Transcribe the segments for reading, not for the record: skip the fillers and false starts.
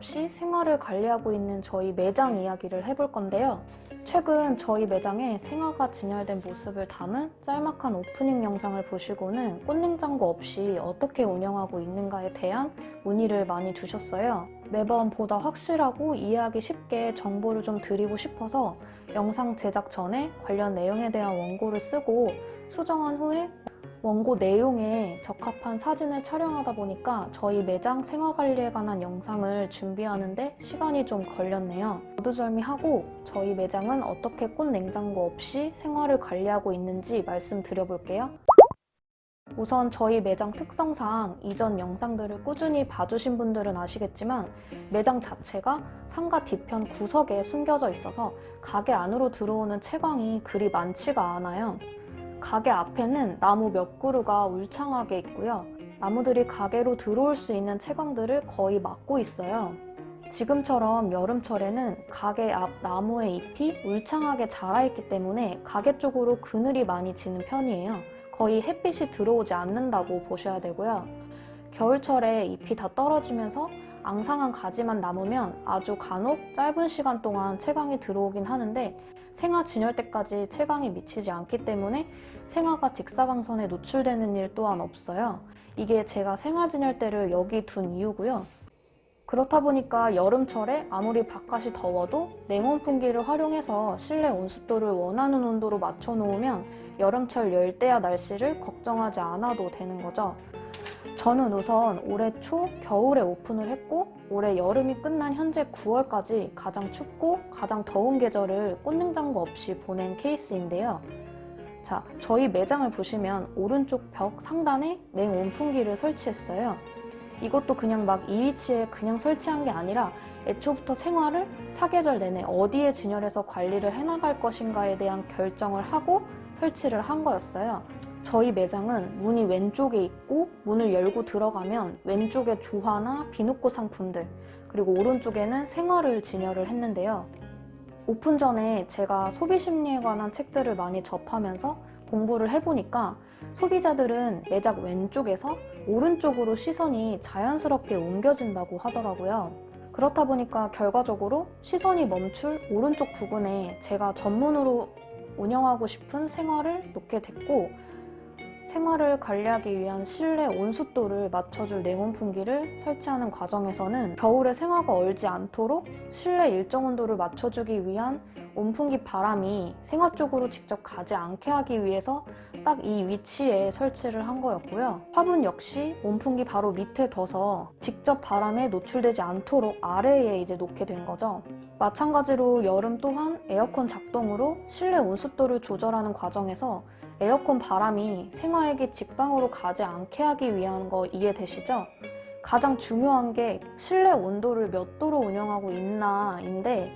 없이 생화를 관리하고 있는 저희 매장 이야기를 해볼 건데요. 최근 저희 매장에 생화가 진열된 모습을 담은 짤막한 오프닝 영상을 보시고는 꽃냉장고 없이 어떻게 운영하고 있는가에 대한 문의를 많이 주셨어요. 매번 보다 확실하고 이해하기 쉽게 정보를 좀 드리고 싶어서 영상 제작 전에 관련 내용에 대한 원고를 쓰고 수정한 후에 원고 내용에 적합한 사진을 촬영하다 보니까 저희 매장 생화관리에 관한 영상을 준비하는데 시간이 좀 걸렸네요. 거두절미하고 저희 매장은 어떻게 꽃냉장고 없이 생화를 관리하고 있는지 말씀드려볼게요. 우선 저희 매장 특성상 이전 영상들을 꾸준히 봐주신 분들은 아시겠지만 매장 자체가 상가 뒤편 구석에 숨겨져 있어서 가게 안으로 들어오는 채광이 그리 많지가 않아요. 가게 앞에는 나무 몇 그루가 울창하게 있고요. 나무들이 가게로 들어올 수 있는 채광들을 거의 막고 있어요. 지금처럼 여름철에는 가게 앞 나무의 잎이 울창하게 자라있기 때문에 가게 쪽으로 그늘이 많이 지는 편이에요. 거의 햇빛이 들어오지 않는다고 보셔야 되고요. 겨울철에 잎이 다 떨어지면서 앙상한 가지만 남으면 아주 간혹 짧은 시간 동안 채광이 들어오긴 하는데 생화 진열 때까지 채광이 미치지 않기 때문에 생화가 직사광선에 노출되는 일 또한 없어요. 이게 제가 생화 진열대를 여기 둔 이유고요. 그렇다 보니까 여름철에 아무리 바깥이 더워도 냉온풍기를 활용해서 실내 온습도를 원하는 온도로 맞춰 놓으면 여름철 열대야 날씨를 걱정하지 않아도 되는 거죠. 저는 우선 올해 초 겨울에 오픈을 했고 올해 여름이 끝난 현재 9월까지 가장 춥고 가장 더운 계절을 꽃냉장고 없이 보낸 케이스인데요. 자, 저희 매장을 보시면 오른쪽 벽 상단에 냉온풍기를 설치했어요. 이것도 그냥 막 이 위치에 그냥 설치한 게 아니라 애초부터 생화를 사계절 내내 어디에 진열해서 관리를 해나갈 것인가에 대한 결정을 하고 설치를 한 거였어요. 저희 매장은 문이 왼쪽에 있고 문을 열고 들어가면 왼쪽에 조화나 비누꽃 상품들 그리고 오른쪽에는 생화를 진열을 했는데요. 오픈 전에 제가 소비 심리에 관한 책들을 많이 접하면서 공부를 해보니까 소비자들은 매장 왼쪽에서 오른쪽으로 시선이 자연스럽게 옮겨진다고 하더라고요. 그렇다 보니까 결과적으로 시선이 멈출 오른쪽 부분에 제가 전문으로 운영하고 싶은 생화를 놓게 됐고 생화를 관리하기 위한 실내 온습도를 맞춰줄 냉온풍기를 설치하는 과정에서는 겨울에 생화가 얼지 않도록 실내 일정 온도를 맞춰주기 위한 온풍기 바람이 생화 쪽으로 직접 가지 않게 하기 위해서 딱 이 위치에 설치를 한 거였고요. 화분 역시 온풍기 바로 밑에 둬서 직접 바람에 노출되지 않도록 아래에 이제 놓게 된 거죠. 마찬가지로 여름 또한 에어컨 작동으로 실내 온습도를 조절하는 과정에서 에어컨 바람이 생화에게 직방으로 가지 않게 하기 위한 거 이해되시죠? 가장 중요한 게 실내 온도를 몇 도로 운영하고 있나인데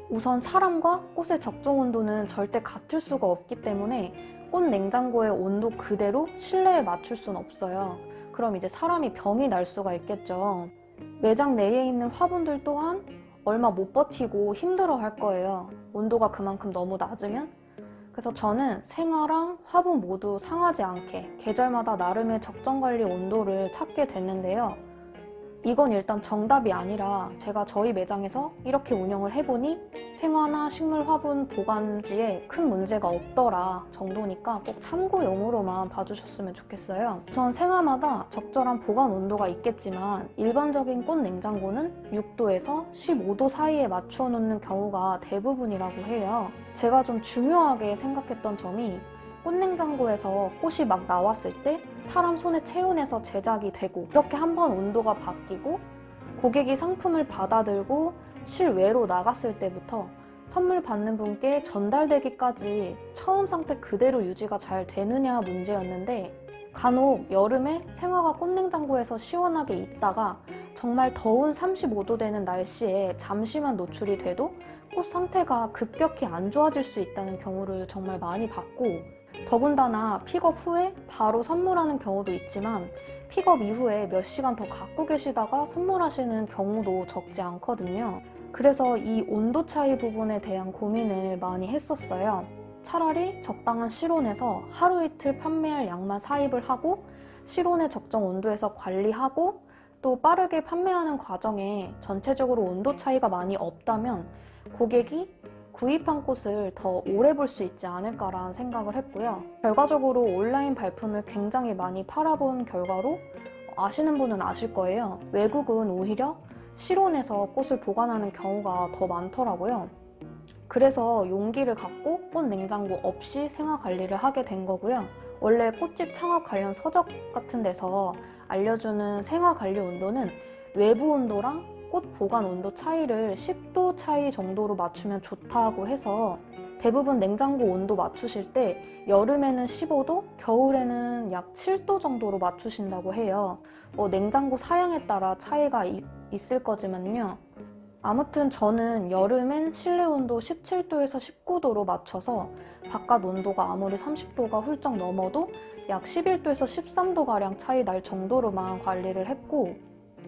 우선 사람과 꽃의 적정 온도는 절대 같을 수가 없기 때문에 꽃 냉장고의 온도 그대로 실내에 맞출 수는 없어요. 그럼 이제 사람이 병이 날 수가 있겠죠. 매장 내에 있는 화분들 또한 얼마 못 버티고 힘들어 할 거예요. 온도가 그만큼 너무 낮으면. 그래서 저는 생화랑 화분 모두 상하지 않게 계절마다 나름의 적정관리 온도를 찾게 됐는데요. 이건 일단 정답이 아니라 제가 저희 매장에서 이렇게 운영을 해보니 생화나 식물 화분 보관지에 큰 문제가 없더라 정도니까 꼭 참고용으로만 봐주셨으면 좋겠어요. 우선 생화마다 적절한 보관 온도가 있겠지만 일반적인 꽃 냉장고는 6도에서 15도 사이에 맞추어 놓는 경우가 대부분이라고 해요. 제가 좀 중요하게 생각했던 점이 꽃냉장고에서 꽃이 막 나왔을 때 사람 손에 체온에서 제작이 되고 이렇게 한번 온도가 바뀌고 고객이 상품을 받아들고 실외로 나갔을 때부터 선물 받는 분께 전달되기까지 처음 상태 그대로 유지가 잘 되느냐 문제였는데 간혹 여름에 생화가 꽃냉장고에서 시원하게 있다가 정말 더운 35도 되는 날씨에 잠시만 노출이 돼도 꽃 상태가 급격히 안 좋아질 수 있다는 경우를 정말 많이 봤고 더군다나 픽업 후에 바로 선물하는 경우도 있지만 픽업 이후에 몇 시간 더 갖고 계시다가 선물하시는 경우도 적지 않거든요. 그래서 이 온도 차이 부분에 대한 고민을 많이 했었어요. 차라리 적당한 실온에서 하루 이틀 판매할 양만 사입을 하고 실온의 적정 온도에서 관리하고 또 빠르게 판매하는 과정에 전체적으로 온도 차이가 많이 없다면 고객이 구입한 꽃을 더 오래 볼 수 있지 않을까라는 생각을 했고요. 결과적으로 온라인 발품을 굉장히 많이 팔아본 결과로 아시는 분은 아실 거예요. 외국은 오히려 실온에서 꽃을 보관하는 경우가 더 많더라고요. 그래서 용기를 갖고 꽃 냉장고 없이 생화 관리를 하게 된 거고요. 원래 꽃집 창업 관련 서적 같은 데서 알려주는 생화 관리 온도는 외부 온도랑 꽃 보관 온도 차이를 10도 차이 정도로 맞추면 좋다고 해서 대부분 냉장고 온도 맞추실 때 여름에는 15도, 겨울에는 약 7도 정도로 맞추신다고 해요. 냉장고 사양에 따라 차이가 있을 거지만요. 아무튼 저는 여름엔 실내 온도 17도에서 19도로 맞춰서 바깥 온도가 아무리 30도가 훌쩍 넘어도 약 11도에서 13도가량 차이 날 정도로만 관리를 했고,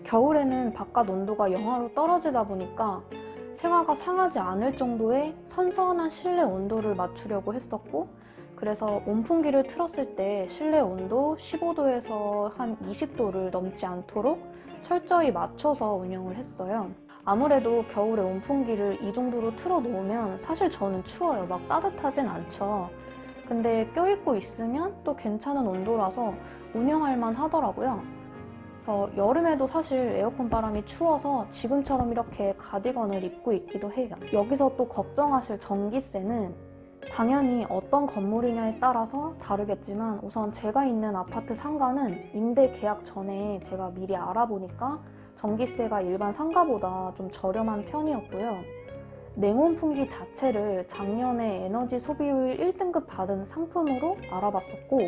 겨울에는 바깥 온도가 영하로 떨어지다 보니까 생화가 상하지 않을 정도의 선선한 실내 온도를 맞추려고 했었고, 그래서 온풍기를 틀었을 때 실내 온도 15도에서 한 20도를 넘지 않도록 철저히 맞춰서 운영을 했어요. 아무래도 겨울에 온풍기를 이 정도로 틀어 놓으면 사실 저는 추워요. 막 따뜻하진 않죠. 근데 껴입고 있으면 또 괜찮은 온도라서 운영할 만 하더라고요. 그래서 여름에도 사실 에어컨 바람이 추워서 지금처럼 이렇게 가디건을 입고 있기도 해요. 여기서 또 걱정하실 전기세는 당연히 어떤 건물이냐에 따라서 다르겠지만 우선 제가 있는 아파트 상가는 임대 계약 전에 제가 미리 알아보니까 전기세가 일반 상가보다 좀 저렴한 편이었고요. 냉온풍기 자체를 작년에 에너지 소비율 1등급 받은 상품으로 알아봤었고,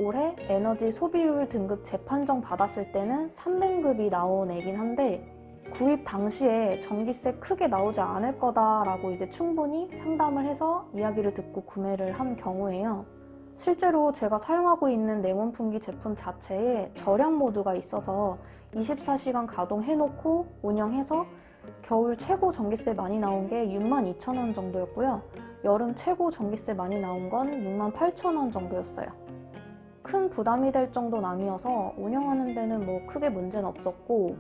올해 에너지 소비율 등급 재판정 받았을 때는 3등급이 나온 애긴 한데 구입 당시에 전기세 크게 나오지 않을 거다라고 이제 충분히 상담을 해서 이야기를 듣고 구매를 한 경우에요. 실제로 제가 사용하고 있는 냉온풍기 제품 자체에 절약 모드가 있어서 24시간 가동해놓고 운영해서 겨울 최고 전기세 많이 나온 게 62,000원 정도였고요. 여름 최고 전기세 많이 나온 건 68,000원 정도였어요. 큰 부담이 될 정도는 아니어서 운영하는 데는 뭐 크게 문제는 없었고,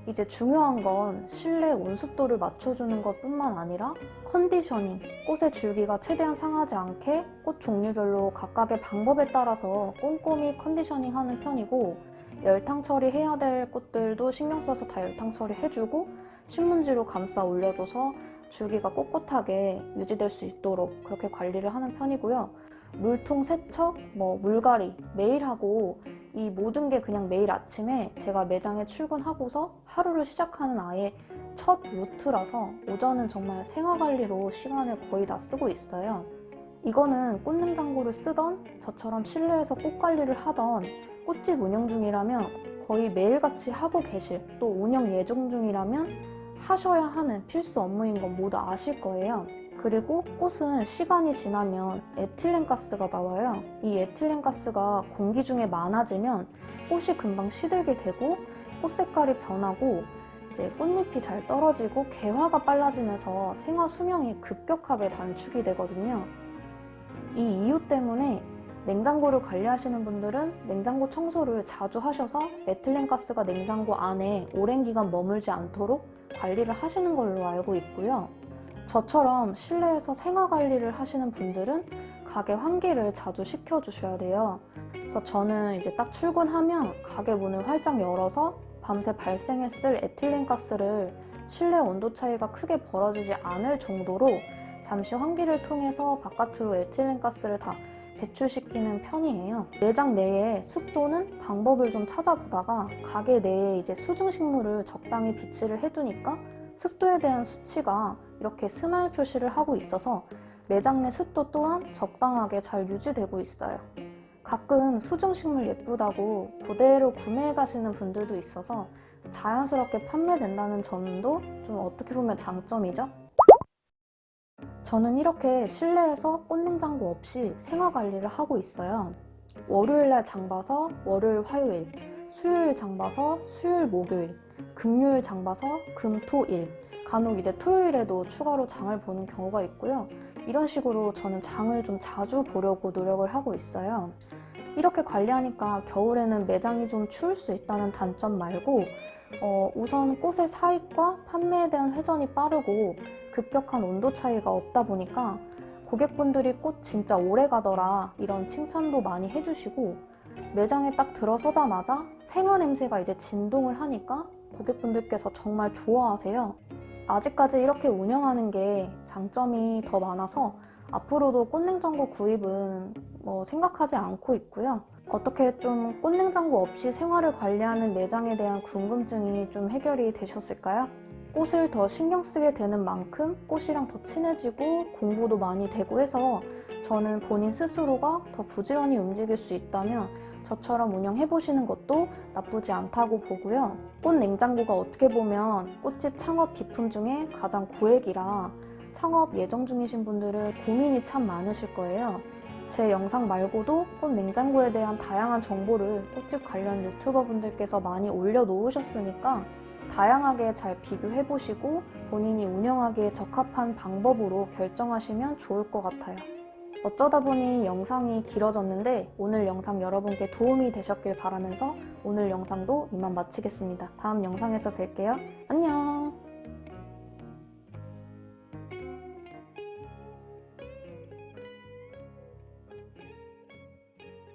이제 중요한 건 실내 온습도를 맞춰주는 것뿐만 아니라 컨디셔닝, 꽃의 줄기가 최대한 상하지 않게 꽃 종류별로 각각의 방법에 따라서 꼼꼼히 컨디셔닝하는 편이고, 열탕 처리해야 될 꽃들도 신경 써서 다 열탕 처리해주고 신문지로 감싸 올려줘서 줄기가 꼿꼿하게 유지될 수 있도록 그렇게 관리를 하는 편이고요. 물통 세척, 물갈이 매일 하고, 이 모든 게 그냥 매일 아침에 제가 매장에 출근하고서 하루를 시작하는 아예 첫 루트라서 오전은 정말 생화관리로 시간을 거의 다 쓰고 있어요. 이거는 꽃냉장고를 쓰던 저처럼 실내에서 꽃관리를 하던 꽃집 운영 중이라면 거의 매일같이 하고 계실, 또 운영 예정 중이라면 하셔야 하는 필수 업무인 건 모두 아실 거예요. 그리고 꽃은 시간이 지나면 에틸렌가스가 나와요. 이 에틸렌가스가 공기 중에 많아지면 꽃이 금방 시들게 되고 꽃 색깔이 변하고 이제 꽃잎이 잘 떨어지고 개화가 빨라지면서 생화 수명이 급격하게 단축이 되거든요. 이 이유 때문에 냉장고를 관리하시는 분들은 냉장고 청소를 자주 하셔서 에틸렌가스가 냉장고 안에 오랜 기간 머물지 않도록 관리를 하시는 걸로 알고 있고요. 저처럼 실내에서 생화 관리를 하시는 분들은 가게 환기를 자주 시켜주셔야 돼요. 그래서 저는 이제 딱 출근하면 가게 문을 활짝 열어서 밤새 발생했을 에틸렌가스를 실내 온도 차이가 크게 벌어지지 않을 정도로 잠시 환기를 통해서 바깥으로 에틸렌가스를 다 배출시키는 편이에요. 매장 내에 습도는 방법을 좀 찾아보다가 가게 내에 이제 수중식물을 적당히 비치를 해두니까 습도에 대한 수치가 이렇게 스마일 표시를 하고 있어서 매장 내 습도 또한 적당하게 잘 유지되고 있어요. 가끔 수중식물 예쁘다고 그대로 구매해 가시는 분들도 있어서 자연스럽게 판매된다는 점도 좀 어떻게 보면 장점이죠. 저는 이렇게 실내에서 꽃냉장고 없이 생화 관리를 하고 있어요. 월요일날 장 봐서 월요일, 화요일, 수요일 장 봐서 수요일, 목요일, 금요일 장 봐서 금, 토, 일, 간혹 이제 토요일에도 추가로 장을 보는 경우가 있고요. 이런 식으로 저는 장을 좀 자주 보려고 노력을 하고 있어요. 이렇게 관리하니까 겨울에는 매장이 좀 추울 수 있다는 단점 말고 우선 꽃의 사입과 판매에 대한 회전이 빠르고 급격한 온도 차이가 없다 보니까 고객분들이 꽃 진짜 오래 가더라 이런 칭찬도 많이 해주시고, 매장에 딱 들어서자마자 생화 냄새가 이제 진동을 하니까 고객분들께서 정말 좋아하세요. 아직까지 이렇게 운영하는 게 장점이 더 많아서 앞으로도 꽃냉장고 구입은 생각하지 않고 있고요. 어떻게 좀 꽃냉장고 없이 생활을 관리하는 매장에 대한 궁금증이 좀 해결이 되셨을까요? 꽃을 더 신경 쓰게 되는 만큼 꽃이랑 더 친해지고 공부도 많이 되고 해서 저는 본인 스스로가 더 부지런히 움직일 수 있다면 저처럼 운영해보시는 것도 나쁘지 않다고 보고요. 꽃 냉장고가 어떻게 보면 꽃집 창업 비품 중에 가장 고액이라 창업 예정 중이신 분들은 고민이 참 많으실 거예요. 제 영상 말고도 꽃 냉장고에 대한 다양한 정보를 꽃집 관련 유튜버 분들께서 많이 올려놓으셨으니까 다양하게 잘 비교해보시고 본인이 운영하기에 적합한 방법으로 결정하시면 좋을 것 같아요. 어쩌다 보니 영상이 길어졌는데 오늘 영상 여러분께 도움이 되셨길 바라면서 오늘 영상도 이만 마치겠습니다. 다음 영상에서 뵐게요. 안녕!